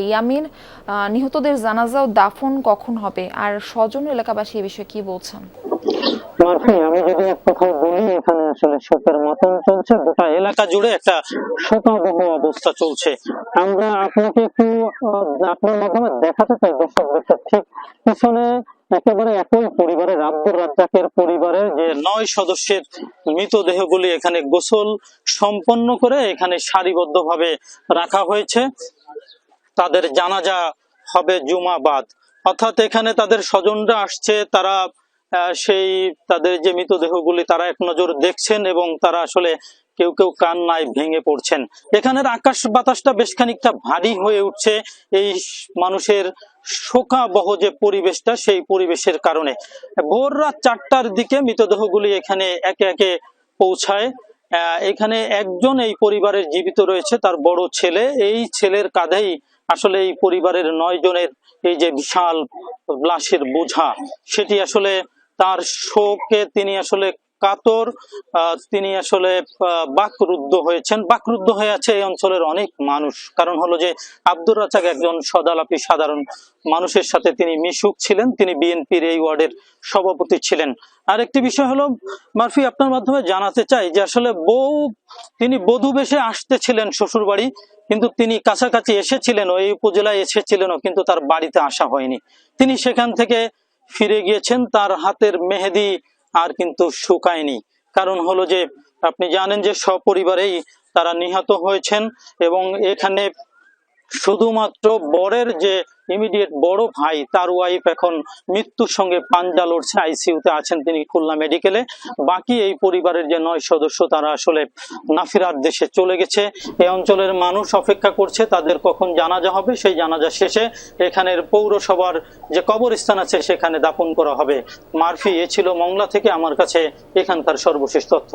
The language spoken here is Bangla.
ইয়ামিন, নিহতদের জানাজা ও দাফন কখন হবে আর স্বজন এলাকাবাসী এ বিষয়ে কি বলছেন? মারফি, আমি যদি এক কথা বলি, এখানে আসলে শোকের মাতম চলছে, গোটা এলাকা জুড়ে একটা শোকাবহ অবস্থা চলছে। আমরা আপনাকে একটু আপনার মাধ্যমে দেখাতে চাই দর্শক দেশের ঠিক পিছনে একেবারে একই পরিবারের আব্দুর রাজ্জাকের পরিবারের যে 9 সদস্যের মৃতদেহগুলি এখানে গোসল সম্পন্ন করে এখানে সারিবদ্ধভাবে রাখা হয়েছে। তাদের জানাজা হবে জুমাবাদ, অর্থাৎ এখানে তাদের স্বজনরা আসছে, তারা সেই তাদের যে মৃতদেহগুলি তারা এক নজর দেখছেন এবং তারা আসলে কেউ কেউ কান্নায় ভেঙে পড়ছেন। এখানের আকাশ বাতাসটা বেশ খানিকটা ভারী হয়ে উঠছে এই মানুষের শোকাবহ যে পরিবেশটা, সেই পরিবেশের কারণে। ভোর রাত 4টার দিকে মৃতদেহগুলি এখানে একে একে পৌঁছায়। এখানে একজন এই পরিবারের জীবিত রয়েছে, তার বড় ছেলে। এই ছেলের কাঁধেই আসলে এই পরিবারের 9 জনের এই যে বিশাল লাশের বোঝা, সেটি আসলে তার শোকে তিনি আসলে কাতর। তিনি আসলে বাকরুদ্ধ হয়েছেন, বাকরুদ্ধ হয়ে আছে এই অঞ্চলের অনেক মানুষ। কারণ হলো যে আব্দুর রাজ্জাক একজন সদালাপি সাধারণ মানুষের সাথে তিনি মিশুক ছিলেন, তিনি বিএনপির এই ওয়ার্ডের সভাপতি ছিলেন। আর একটি বিষয় হলো মারফি, আপনার মাধ্যমে জানাতে চাই যে আসলে তিনি বধূ বেশে আসতেছিলেন শ্বশুর বাড়ি, কিন্তু তিনি কাছাকাছি এসেছিলেন, ওই উপজেলায় এসেছিলেন, কিন্তু তার বাড়িতে আসা হয়নি। তিনি সেখান থেকে ফিরে গিয়েছেন, তার হাতের মেহেদি আর কিন্তু শুকায়নি। কারণ হলো যে আপনি জানেন যে সপরিবারেই তারা নিহত হয়েছেন এবং এখানে শুধুমাত্র বরের যে ইমিডিয়েট বড় ভাই, তার ওয়াইফ এখন মৃত্যুর সঙ্গে পাঞ্জা লড়ছে, আইসিইউতে আছেন তিনি খুলনা মেডিকেলে। বাকি এই পরিবারের যে 9 সদস্য তারা আসলে নাফিরার দেশে চলে গেছে। এই অঞ্চলের মানুষ অপেক্ষা করছে তাদের কখন জানাজা হবে, সেই জানাজা শেষে এখানের পৌরসভার যে কবরস্থান আছে সেখানে দাফন করা হবে। মারফি, এ ছিল মংলা থেকে আমার কাছে এখানকার সর্বশেষ তথ্য।